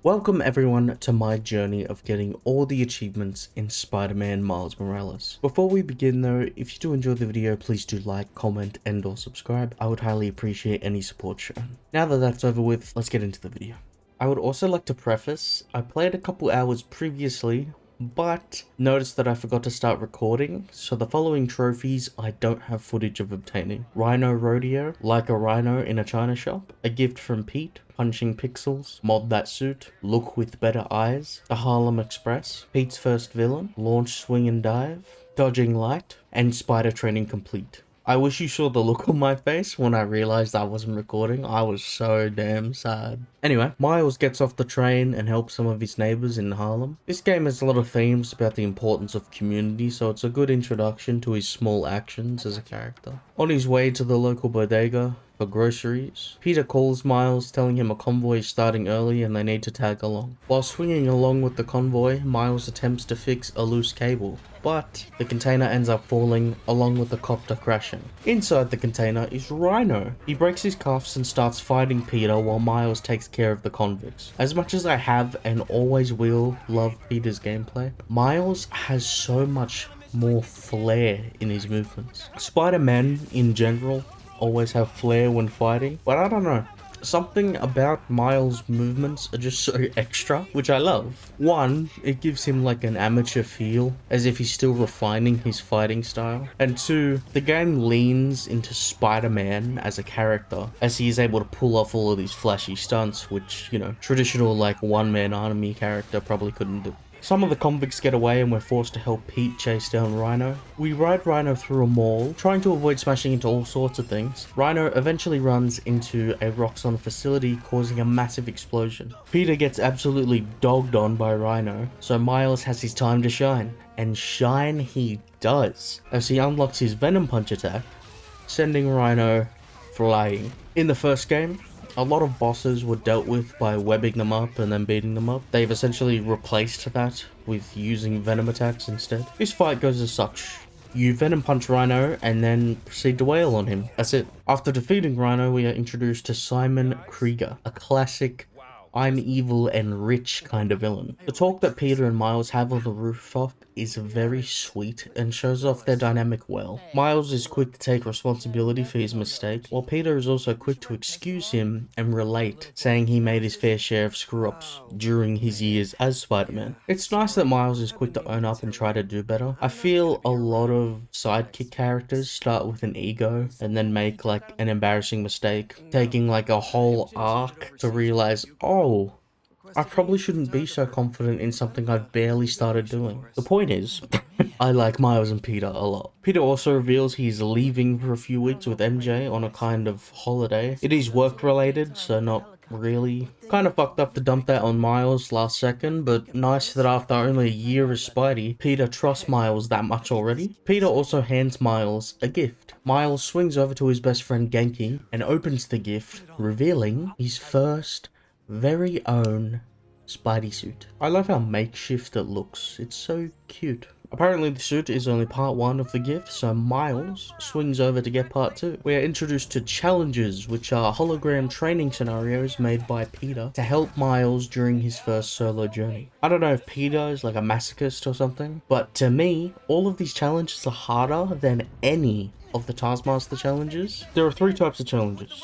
Welcome everyone to my journey of getting all the achievements in Spider-Man Miles Morales. Before we begin though, if you do enjoy the video, please do like, comment, and or subscribe. I would highly appreciate any support shown. Now that that's over with, let's get into the video. I would also like to preface, I played a couple hours previously, but noticed that I forgot to start recording, so the following trophies I don't have footage of obtaining. Rhino Rodeo, like a rhino in a china shop, a gift from Pete, punching pixels, mod that suit, look with better eyes, the Harlem Express, Pete's first villain, launch swing and dive, dodging light, and spider training complete. I wish you saw the look on my face when I realized I wasn't recording. I was so damn sad. Anyway, Miles gets off the train and helps some of his neighbors in Harlem. This game has a lot of themes about the importance of community, so it's a good introduction to his small actions as a character. On his way to the local bodega for groceries, Peter calls Miles, telling him a convoy is starting early and they need to tag along. While swinging along with the convoy, Miles attempts to fix a loose cable, but the container ends up falling along with the copter crashing. Inside the container is Rhino. He breaks his cuffs and starts fighting Peter while Miles takes care of the convicts. As much as I have and always will love Peter's gameplay, Miles has so much more flair in his movements. Spider-Man in general always have flair when fighting, but I don't know. Something about Miles' movements are just so extra, which I love. One, it gives him like an amateur feel, as if he's still refining his fighting style. And two, the game leans into Spider-Man as a character, as he is able to pull off all of these flashy stunts, which, you know, traditional like one-man army character probably couldn't do. Some of the convicts get away and we're forced to help Pete chase down Rhino. We ride Rhino through a mall, trying to avoid smashing into all sorts of things. Rhino eventually runs into a Roxxon facility, causing a massive explosion. Peter gets absolutely dogged on by Rhino, so Miles has his time to shine. And shine he does, as he unlocks his Venom Punch attack, sending Rhino flying. In the first game, a lot of bosses were dealt with by webbing them up and then beating them up. They've essentially replaced that with using venom attacks instead. This fight goes as such. You Venom Punch Rhino and then proceed to wail on him. That's it. After defeating Rhino, we are introduced to Simon Krieger, a classic I'm evil and rich kind of villain. The talk that Peter and Miles have on the rooftop is very sweet and shows off their dynamic well. Miles is quick to take responsibility for his mistake, while Peter is also quick to excuse him and relate, saying he made his fair share of screw-ups during his years as Spider-Man. It's nice that Miles is quick to own up and try to do better. I feel a lot of sidekick characters start with an ego and then make like an embarrassing mistake, taking like a whole arc to realize, oh, I probably shouldn't be so confident in something I've barely started doing. The point is, I like Miles and Peter a lot. Peter also reveals he's leaving for a few weeks with MJ on a kind of holiday. It is work related, so not really. Kind of fucked up to dump that on Miles last second, but nice that after only a year as Spidey, Peter trusts Miles that much already. Peter also hands Miles a gift. Miles swings over to his best friend Genki and opens the gift, revealing his first very own Spidey suit. I love how makeshift it looks. It's so cute. Apparently the suit is only part 1 of the gift, so Miles swings over to get part 2. We are introduced to challenges, which are hologram training scenarios made by Peter to help Miles during his first solo journey. I don't know if Peter is like a masochist or something, but to me, all of these challenges are harder than any of the Taskmaster challenges. There are 3 types of challenges: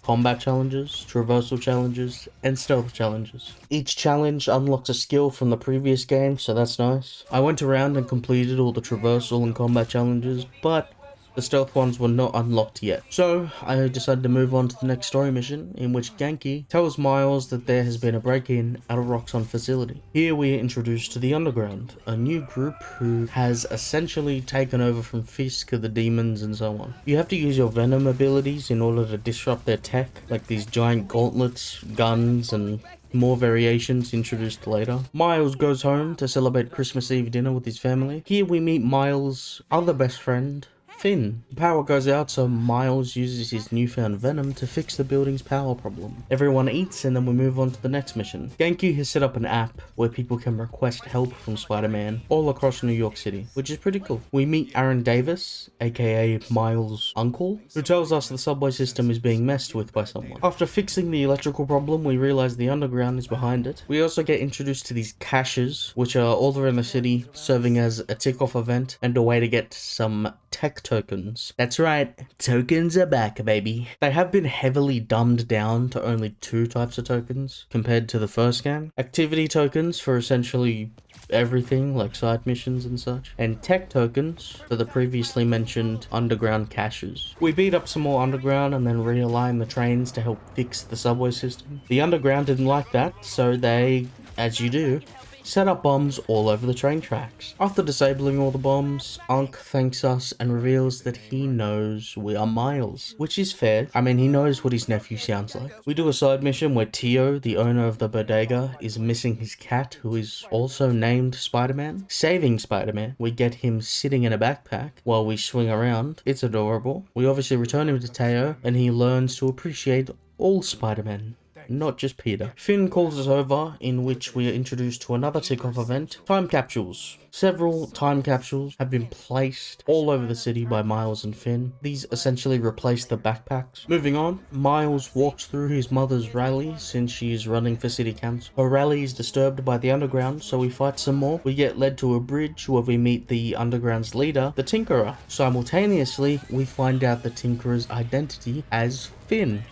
combat challenges, traversal challenges, and stealth challenges. Each challenge unlocks a skill from the previous game, so that's nice. I went around and completed all the traversal and combat challenges, but the stealth ones were not unlocked yet. So I decided to move on to the next story mission, in which Genki tells Miles that there has been a break-in at a Roxxon facility. Here we are introduced to the Underground, a new group who has essentially taken over from Fisk, the demons, and so on. You have to use your Venom abilities in order to disrupt their tech, like these giant gauntlets, guns, and more variations introduced later. Miles goes home to celebrate Christmas Eve dinner with his family. Here we meet Miles' other best friend, Finn. The power goes out, so Miles uses his newfound venom to fix the building's power problem. Everyone eats, and then we move on to the next mission. Genki has set up an app where people can request help from Spider-Man all across New York City, which is pretty cool. We meet Aaron Davis, aka Miles' uncle, who tells us the subway system is being messed with by someone. After fixing the electrical problem, we realize the underground is behind it. We also get introduced to these caches, which are all around the city, serving as a tick-off event and a way to get some tech tokens. That's right, tokens are back, baby. They have been heavily dumbed down to only 2 types of tokens compared to the first game. Activity tokens for essentially everything like side missions and such, and tech tokens for the previously mentioned underground caches. We beat up some more underground and then realign the trains to help fix the subway system. The underground didn't like that, so they, as you do, set up bombs all over the train tracks. After disabling all the bombs, Unc thanks us and reveals that he knows we are Miles, which is fair. I mean, he knows what his nephew sounds like. We do a side mission where Tio, the owner of the bodega, is missing his cat, who is also named Spider-Man. Saving Spider-Man, we get him sitting in a backpack while we swing around. It's adorable. We obviously return him to Teo, and he learns to appreciate all Spider-Man, not just Peter. Finn calls us over, in which we are introduced to another tick-off event, time capsules. Several time capsules have been placed all over the city by Miles and Finn. These essentially replace the backpacks. Moving on, Miles walks through his mother's rally since she is running for city council. Her rally is disturbed by the underground, so we fight some more. We get led to a bridge where we meet the underground's leader, the Tinkerer. Simultaneously, we find out the Tinkerer's identity as Finn,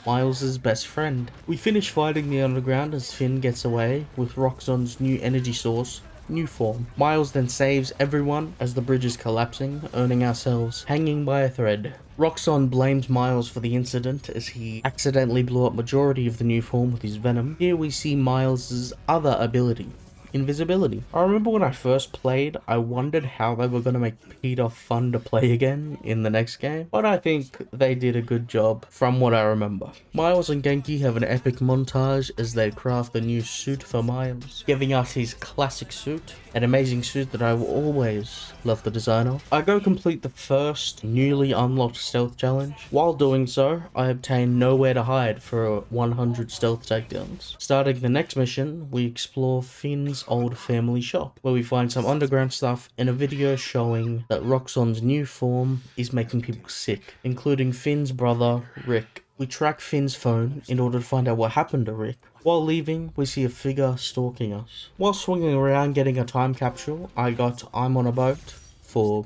Miles' best friend. We finish fighting the underground as Finn gets away with Roxxon's new energy source, Nuform. Miles then saves everyone as the bridge is collapsing, earning ourselves hanging by a thread. Roxxon blames Miles for the incident as he accidentally blew up majority of the Nuform with his venom. Here we see Miles' other ability, invisibility. I remember when I first played, I wondered how they were going to make Peter fun to play again in the next game, but I think they did a good job from what I remember. Miles and Genki have an epic montage as they craft the new suit for Miles, giving us his classic suit, an amazing suit that I will always love the design of. I go complete the first newly unlocked stealth challenge. While doing so, I obtain nowhere to hide for 100 stealth takedowns. Starting the next mission, we explore Finn's old family shop, where we find some underground stuff and a video showing that Roxxon's new form is making people sick, including Finn's brother, Rick. We track Finn's phone in order to find out what happened to Rick. While leaving, we see a figure stalking us. While swinging around getting a time capsule, I got I'm on a boat for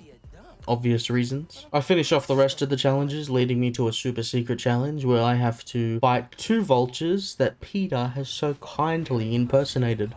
obvious reasons. I finish off the rest of the challenges, leading me to a super secret challenge where I have to fight 2 vultures that Peter has so kindly impersonated.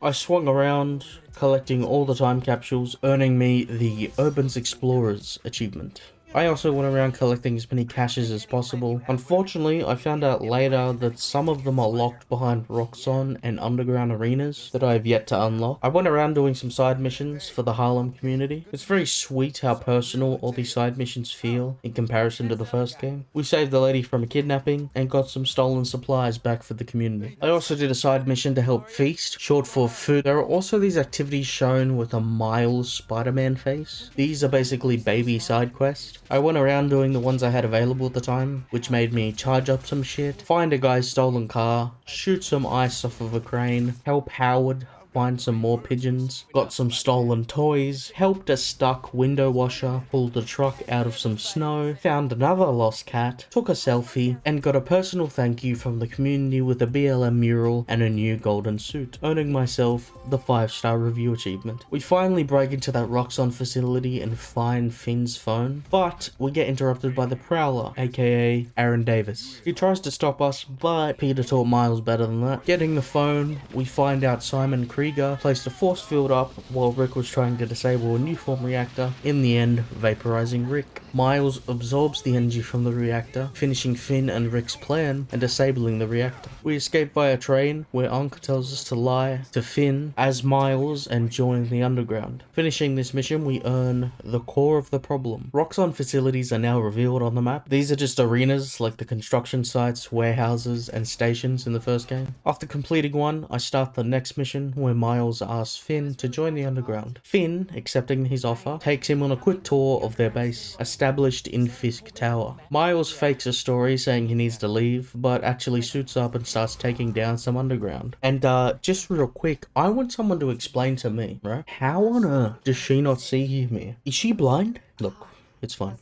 I swung around, collecting all the time capsules, earning me the Urban's Explorers achievement. I also went around collecting as many caches as possible. Unfortunately, I found out later that some of them are locked behind Roxxon and underground arenas that I have yet to unlock. I went around doing some side missions for the Harlem community. It's very sweet how personal all these side missions feel in comparison to the first game. We saved the lady from a kidnapping and got some stolen supplies back for the community. I also did a side mission to help Feast, short for food. There are also these activities shown with a Miles Spider-Man face. These are basically baby side quests. I went around doing the ones I had available at the time, which made me charge up some shit, find a guy's stolen car, shoot some ice off of a crane, help Howard find some more pigeons, got some stolen toys, helped a stuck window washer, pulled a truck out of some snow, found another lost cat, took a selfie, and got a personal thank you from the community with a BLM mural and a new golden suit, earning myself the 5-star review achievement. We finally break into that Roxxon facility and find Finn's phone, but we get interrupted by the Prowler, aka Aaron Davis. He tries to stop us, but Peter taught Miles better than that. Getting the phone, we find out Simon Krieger placed a force field up while Rick was trying to disable a Nuform reactor, in the end vaporizing Rick. Miles absorbs the energy from the reactor, finishing Finn and Rick's plan and disabling the reactor. We escape via train, where Ankh tells us to lie to Finn as Miles and join the underground. Finishing this mission, we earn the core of the problem. Roxxon facilities are now revealed on the map. These are just arenas like the construction sites, warehouses, and stations in the first game. After completing one, I start the next mission where Miles asks Finn to join the underground. Finn, accepting his offer, takes him on a quick tour of their base, established in Fisk Tower. Miles fakes a story saying he needs to leave, but actually suits up and starts taking down some underground. And just real quick, I want someone to explain to me, right? How on earth does she not see him here? Is she blind? Look, it's fine.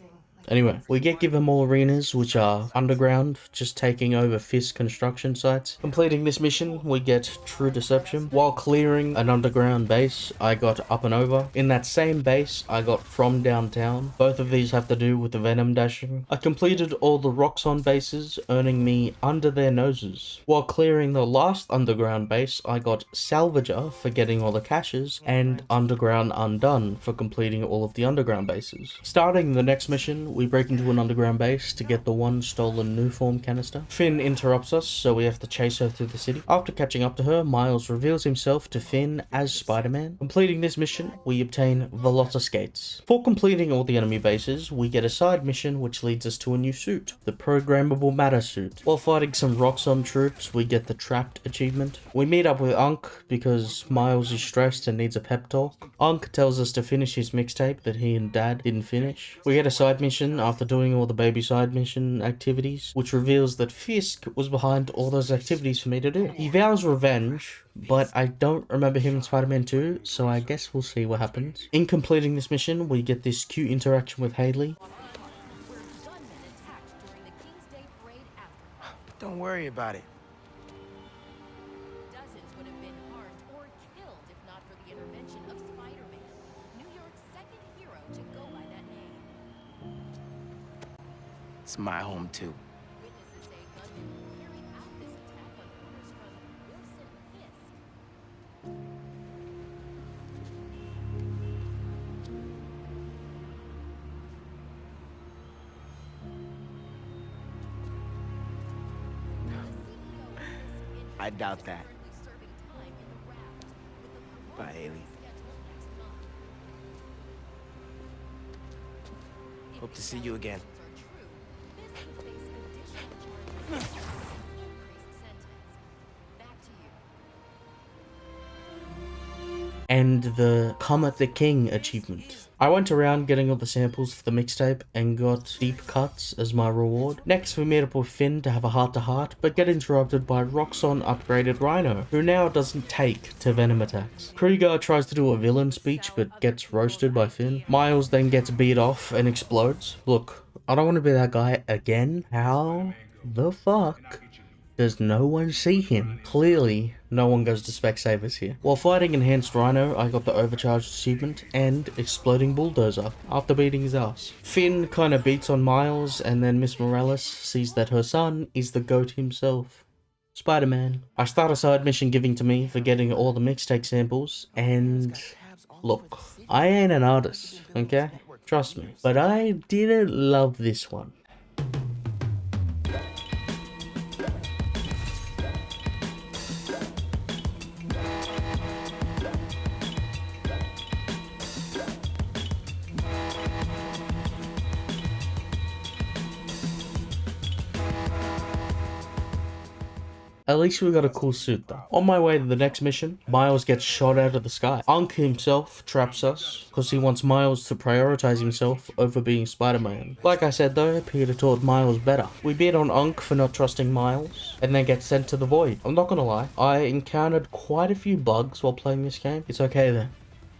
Anyway, we get given more arenas, which are underground, just taking over Fisk construction sites. Completing this mission, we get True Deception. While clearing an underground base, I got Up and Over. In that same base, I got From Downtown. Both of these have to do with the Venom dashing. I completed all the Roxxon bases, earning me Under Their Noses. While clearing the last underground base, I got Salvager for getting all the caches, and Underground Undone for completing all of the underground bases. Starting the next mission, we break into an underground base to get the one stolen Nuform canister. Finn interrupts us, so we have to chase her through the city. After catching up to her, Miles reveals himself to Finn as Spider-Man. Completing this mission, we obtain Velociskates. For completing all the enemy bases, we get a side mission which leads us to a new suit, the Programmable Matter suit. While fighting some Roxxon troops, we get the Trapped achievement. We meet up with Ankh because Miles is stressed and needs a pep talk. Ankh tells us to finish his mixtape that he and Dad didn't finish. We get a side mission after doing all the baby side mission activities, which reveals that Fisk was behind all those activities for me to do. He vows revenge, but I don't remember him in Spider-Man 2, so I guess we'll see what happens. In completing this mission, we get this cute interaction with Haley. Don't worry about it. Dozens would have been harmed or killed if not for the intervention of Spider-Man, New York's second hero to go by that name. It's my home too. Witnesses say gunmen carried out this attack on orders from Wilson Fisk. I doubt that. Currently serving time in the raft with a Bye, Haley. scheduled next month. If Hope to these see you again. allegations are true, Fisk could face additional charges and increased sentence. Back to you. And the Come at the King achievement. I went around getting all the samples for the mixtape and got deep cuts as my reward. Next we meet up with Finn to have a heart-to-heart, but get interrupted by Roxxon upgraded Rhino, who now doesn't take to Venom attacks. Krieger tries to do a villain speech but gets roasted by Finn. Miles then gets beat off and explodes. Look, I don't want to be that guy again. How the fuck does no one see him? Clearly, no one goes to Specsavers here. While fighting Enhanced Rhino, I got the Overcharged achievement and Exploding Bulldozer after beating his ass. Finn kinda beats on Miles, and then Miss Morales sees that her son is the GOAT himself, Spider-Man. I start a side mission giving to me for getting all the mixtape samples, and look, I ain't an artist, okay? Trust me. But I didn't love this one. At least we got a cool suit though. On my way to the next mission, Miles gets shot out of the sky. Ankh himself traps us because he wants Miles to prioritize himself over being Spider-Man. Like I said though, Peter taught Miles better. We beat on Ankh for not trusting Miles and then get sent to the void. I'm not gonna lie, I encountered quite a few bugs while playing this game. It's okay though.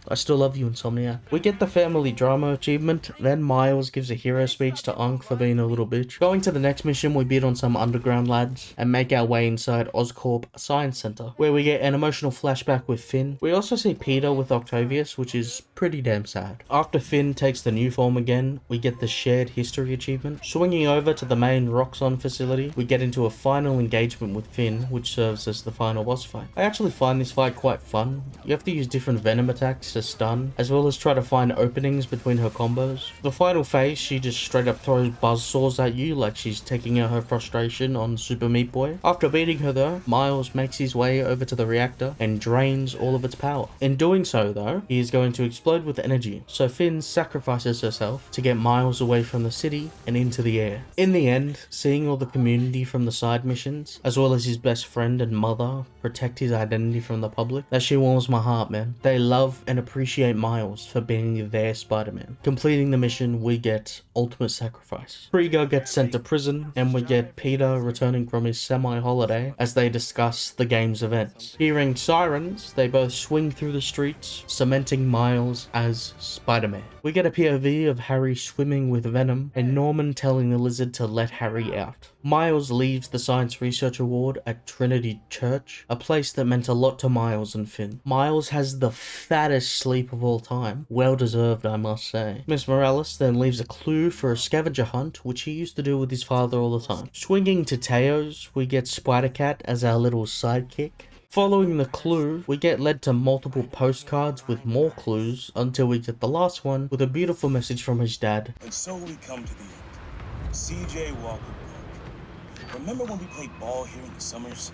I still love you, Insomniac. We get the family drama achievement, then Miles gives a hero speech to Ankh for being a little bitch. Going to the next mission, we beat on some underground lads and make our way inside Oscorp Science Center, where we get an emotional flashback with Finn. We also see Peter with Octavius, which is pretty damn sad. After Finn takes the new form again, we get the shared history achievement. Swinging over to the main Roxxon facility, we get into a final engagement with Finn, which serves as the final boss fight. I actually find this fight quite fun. You have to use different Venom attacks gets this done, as well as try to find openings between her combos. The final phase, she just straight up throws buzzsaws at you like she's taking out her frustration on Super Meat Boy. After beating her though, Miles makes his way over to the reactor and drains all of its power. In doing so though, he is going to explode with energy, so Finn sacrifices herself to get Miles away from the city and into the air. In the end, seeing all the community from the side missions, as well as his best friend and mother protect his identity from the public, that shit warms my heart, man. They love and appreciate Miles for being their Spider-Man. Completing the mission, we get ultimate sacrifice. Krieger gets sent to prison, and we get Peter returning from his semi-holiday as they discuss the game's events. Hearing sirens, they both swing through the streets, cementing Miles as Spider-Man. We get a POV of Harry swimming with Venom, and Norman telling the Lizard to let Harry out. Miles leaves the Science Research Award at Trinity Church, a place that meant a lot to Miles and Finn. Miles has the fattest sleep of all time. Well deserved, I must say. Miss Morales then leaves a clue for a scavenger hunt, which he used to do with his father all the time. Swinging to Teo's, we get Spider-Cat as our little sidekick. Following the clue, we get led to multiple postcards with more clues until we get the last one with a beautiful message from his dad. And so we come to the end. C.J. Walker Park. Remember when we played ball here in the summers?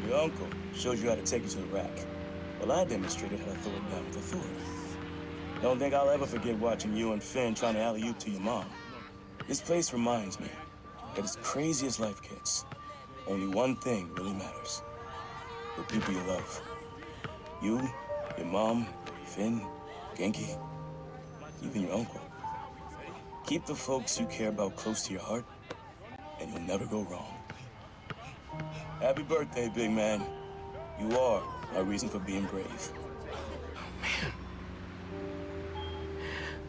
Your uncle showed you how to take it to the rack. Well, I demonstrated how to throw it down with authority. Don't think I'll ever forget watching you and Finn trying to alley-oop to your mom. This place reminds me that as crazy as life gets, only one thing really matters. The people you love. You, your mom, Finn, Genki, even your uncle. Keep the folks you care about close to your heart, and you'll never go wrong. Happy birthday, big man. You are my reason for being brave.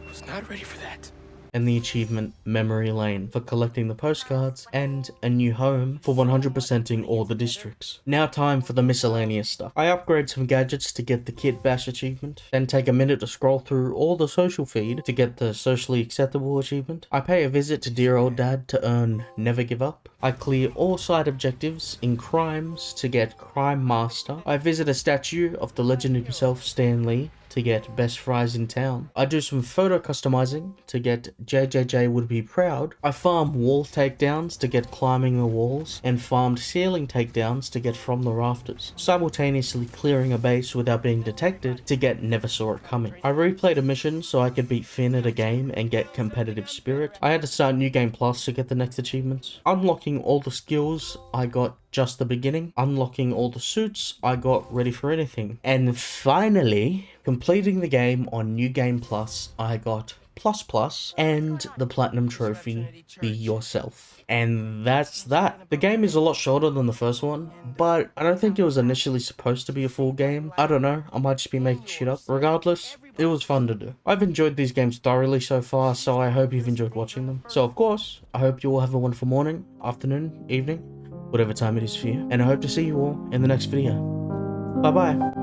I was not ready for that. And the achievement Memory Lane for collecting the postcards, and a new home for 100%ing all the districts. Now time for the miscellaneous stuff. I upgrade some gadgets to get the Kit Bash achievement, then take a minute to scroll through all the social feed to get the socially acceptable achievement. I pay a visit to dear old dad to earn Never Give Up. I clear all side objectives in crimes to get Crime Master. I visit a statue of the legend himself, Stan Lee, to get Best Fries in Town. I do some photo customizing to get JJJ Would Be Proud. I farm wall takedowns to get Climbing the Walls, and farmed ceiling takedowns to get From the Rafters, simultaneously clearing a base without being detected to get Never Saw It Coming. I replayed a mission so I could beat Finn at a game and get competitive spirit. I had to start New Game Plus to get the next achievements. Unlocking all the skills, I got Just the Beginning. Unlocking all the suits, I got Ready for Anything. And finally, completing the game on New Game Plus, I got Plus Plus and the Platinum Trophy, Be Yourself. And that's that. The game is a lot shorter than the first one, but I don't think it was initially supposed to be a full game. I don't know, I might just be making shit up. Regardless, it was fun to do. I've enjoyed these games thoroughly so far, so I hope you've enjoyed watching them. So of course, I hope you all have a wonderful morning, afternoon, evening, whatever time it is for you, and I hope to see you all in the next video. Bye bye.